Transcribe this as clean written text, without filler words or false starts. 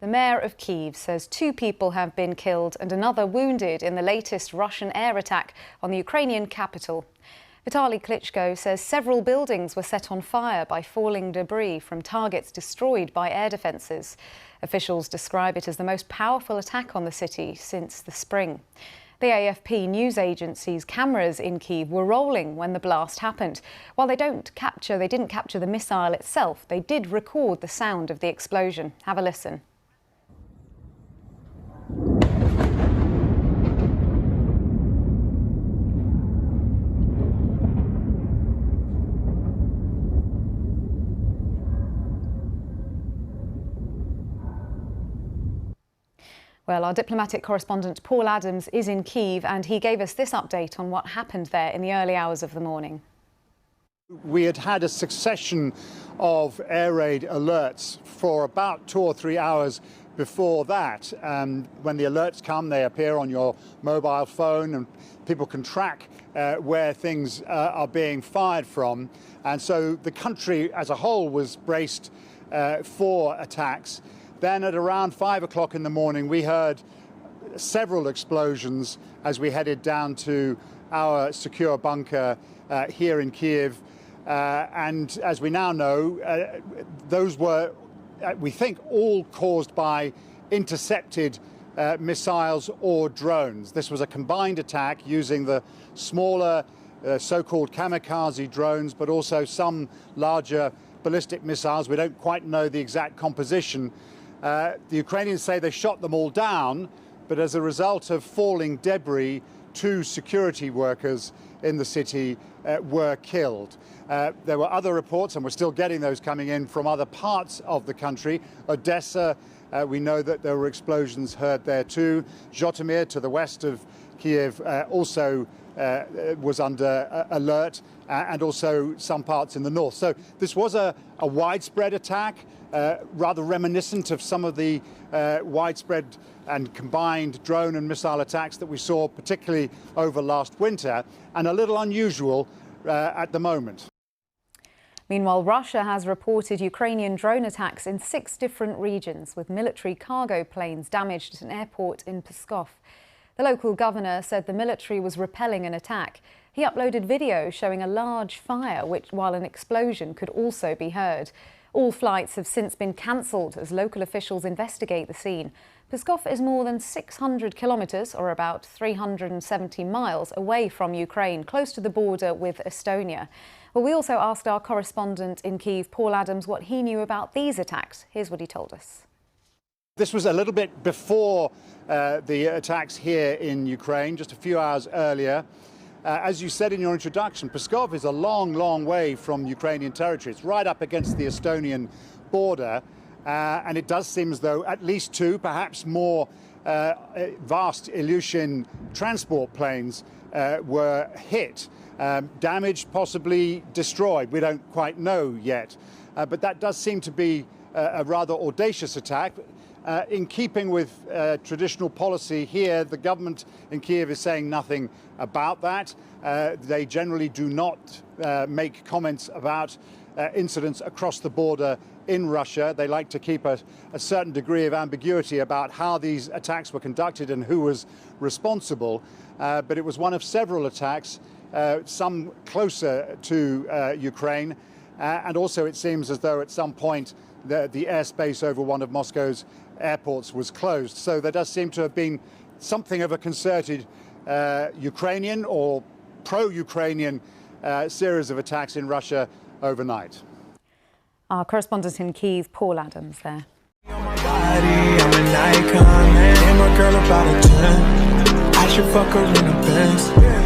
The mayor of Kyiv says 2 people have been killed and another wounded in the latest Russian air attack on the Ukrainian capital. Vitaly Klitschko says several buildings were set on fire by falling debris from targets destroyed by air defences. Officials describe it as the most powerful attack on the city since the spring. The AFP news agency's cameras in Kyiv were rolling when the blast happened. While they didn't capture the missile itself, they did record the sound of the explosion. Have a listen. Well, our diplomatic correspondent Paul Adams is in Kyiv and he gave us this update on what happened there in the early hours of the morning. We had had a succession of air raid alerts for about 2 or 3 hours before that. When the alerts come, they appear on your mobile phone and people can track where things are being fired from. And so the country as a whole was braced for attacks. Then at around 5 o'clock in the morning, we heard several explosions as we headed down to our secure bunker here in Kyiv. And as we now know, those were, we think, all caused by intercepted missiles or drones. This was a combined attack using the smaller so-called kamikaze drones, but also some larger ballistic missiles. We don't quite know the exact composition. The Ukrainians say they shot them all down, but as a result of falling debris, 2 security workers in the city were killed. There were other reports, and we're still getting those coming in from other parts of the country. Odessa, we know that there were explosions heard there too. Zhytomyr, to the west of Kyiv, also was under alert, and also some parts in the north. So this was a widespread attack, rather reminiscent of some of the widespread and combined drone and missile attacks that we saw particularly over last winter, and a little unusual at the moment. Meanwhile, Russia has reported Ukrainian drone attacks in 6 different regions, with military cargo planes damaged at an airport in Pskov. The local governor said the military was repelling an attack. He uploaded video showing a large fire, while an explosion could also be heard. All flights have since been cancelled as local officials investigate the scene. Pskov is more than 600 kilometres, or about 370 miles, away from Ukraine, close to the border with Estonia. Well, we also asked our correspondent in Kyiv, Paul Adams, what he knew about these attacks. Here's what he told us. This was a little bit before the attacks here in Ukraine, just a few hours earlier. As you said in your introduction, Pskov is a long, long way from Ukrainian territory. It's right up against the Estonian border, and it does seem as though at least 2, perhaps more, vast Ilyushin transport planes were hit, damaged, possibly destroyed. We don't quite know yet, but that does seem to be a rather audacious attack. In keeping with traditional policy here, the government in Kyiv is saying nothing about that. They generally do not make comments about incidents across the border in Russia. They like to keep a certain degree of ambiguity about how these attacks were conducted and who was responsible. But it was one of several attacks, some closer to Ukraine. And also it seems as though at some point the airspace over one of Moscow's airports was closed. So there does seem to have been something of a concerted Ukrainian or pro-Ukrainian series of attacks in Russia overnight. Our correspondent in Kyiv, Paul Adams, there. I'm an icon, man. I'm a girl about a 10. I should fuck her in the Benz.